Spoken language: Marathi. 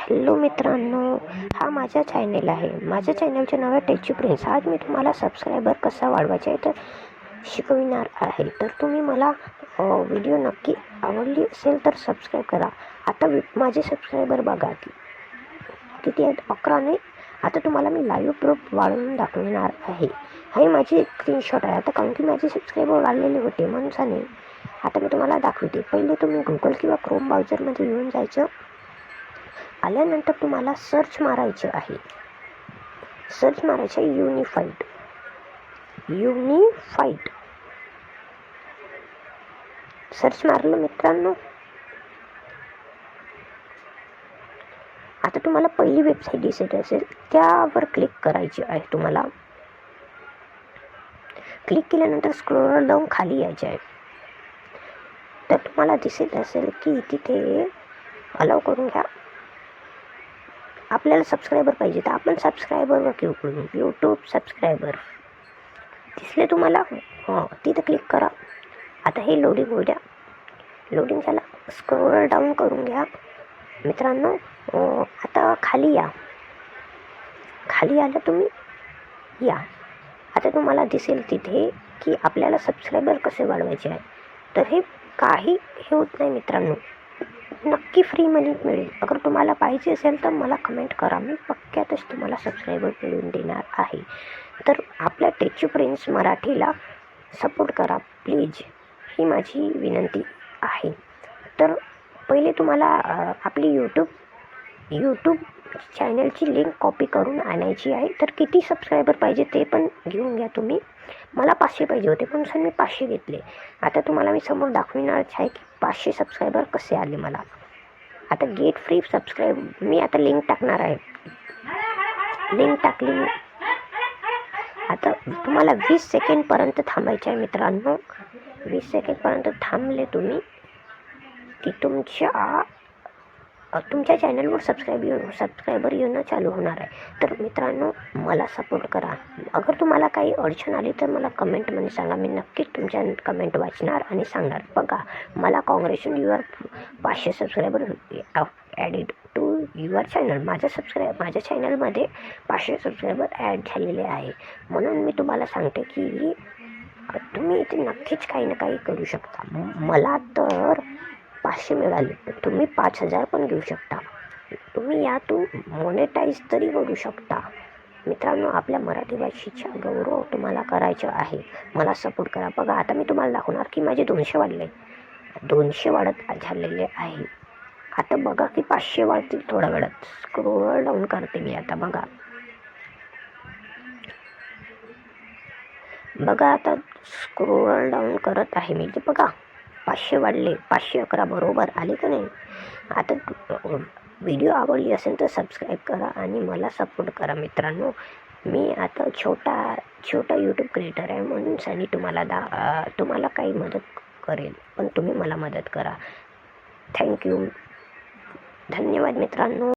हॅलो मित्रांनो, हा माझा चॅनल आहे. माझ्या चॅनलचे नाव आहे टेची प्रिन्स. आज मी तुम्हाला सबस्क्रायबर कसा वाढवायचा आहे तर शिकविणार आहे. तर तुम्ही मला व्हिडिओ नक्की आवडली असेल तर सबस्क्राईब करा. आता माझे सबस्क्रायबर बघा किती आहेत, 11 नाही. आता तुम्हाला मी लाईव्ह प्रूफ वाढवून दाखवणार आहे. हे माझी स्क्रीनशॉट आहे. आता कारण की माझे सबस्क्रायबर वाढलेले होते म्हणून आता मी तुम्हाला दाखवते. पहिले तुम्ही गुगल किंवा क्रोम ब्राउझरमध्ये येऊन जायचं. आल्यानंतर तुम्हाला सर्च मारायचं आहे. सर्च मारायचं आहे युनिफाईड. सर्च मारलं मित्रांनो. आता तुम्हाला पहिली वेबसाईट दिसत असेल त्यावर क्लिक करायची आहे. तुम्हाला क्लिक केल्यानंतर स्क्रोल डाऊन खाली यायचे आहे. तर तुम्हाला दिसत असेल की तिथे अलाव करून घ्या. आपल्याला सबस्क्रायबर पाहिजे तर आपण सबस्क्रायबरवर क्लिक करू. यूट्यूब सबस्क्रायबर दिसले तुम्हाला, तिथं क्लिक करा. आता हे लोडिंग होऊ द्या. लोडिंग झाला, स्क्रोल डाऊन करून घ्या मित्रांनो. आता खाली या. खाली आलं तुम्ही या. आता तुम्हाला दिसेल तिथे की आपल्याला सबस्क्रायबर कसे वाढवायचे आहे. तर हे काही हे होत नाही मित्रांनो, नक्की फ्रीमध्ये मिळेल. अगर तुम्हाला पाहिजे असेल तर मला कमेंट करा. मी पक्क्यातच तुम्हाला सबस्क्रायबर मिळवून देणार आहे. तर आपल्या टेची प्रिन्स मराठीला सपोर्ट करा प्लीज, ही माझी विनंती आहे. तर पहिले तुम्हाला आपली यूट्यूब चॅनलची लिंक कॉपी करून आणायची आहे. तर किती सबस्क्रायबर पाहिजे ते पण घेऊन घ्या तुम्ही. मला 500 पाहिजे होते म्हणून मी 500 घेतले. आता तुम्हाला मी समोर दाखविणारच आहे की 500 सबस्क्रायबर कसे आले मला. आता गेट फ्री सबस्क्राईब मी आता लिंक टाकणार आहे. लिंक टाकली मी. आता तुम्हाला 20 सेकंडपर्यंत थांबायचे आहे मित्रांनो. 20 सेकंडपर्यंत थांबले तुम्ही की तुमच्या चॅनलवर सबस्क्रायबर येणं चालू होणार आहे. तर मित्रांनो मला सपोर्ट करा. अगर तुम्हाला काही अडचण आली तर मला कमेंटमध्ये सांगा. मी नक्कीच तुमच्या कमेंट वाचणार आणि सांगणार. बघा, मला congratulation your 500 subscriber added to your channel. माझ्या चॅनलमध्ये 500 सबस्क्रायबर ॲड झालेले आहे. म्हणून मी तुम्हाला सांगते की तुम्ही इथे नक्कीच काही ना काही करू शकता. मला तर 500 मिळाले, तुम्ही 5000 पण घेऊ शकता. तुम्ही यातून मॉनेटाईज तरी करू शकता. मित्रांनो, आपल्या मराठी भाषेचा गौरव तुम्हाला करायचा आहे. मला सपोर्ट करा. बघा, आता मी तुम्हाला दाखवणार की माझे 200 वाढले. 200 वाढत झालेले आहे. आता बघा की 500 वाढतील थोड्या वेळात. स्क्रोल डाऊन करते मी. आता बघा आता स्क्रोल डाऊन करत आहे मी. ते बघा 500 वाढले. 511 बरोबर आले का नाही. आता व्हिडिओ आवडली असेल तर सबस्क्राईब करा आणि मला सपोर्ट करा मित्रांनो. मी आता छोटा यूट्यूब क्रिएटर आहे म्हणून तुम्हाला काही मदत करेल, पण तुम्ही मला मदत करा. थँक्यू. धन्यवाद मित्रांनो.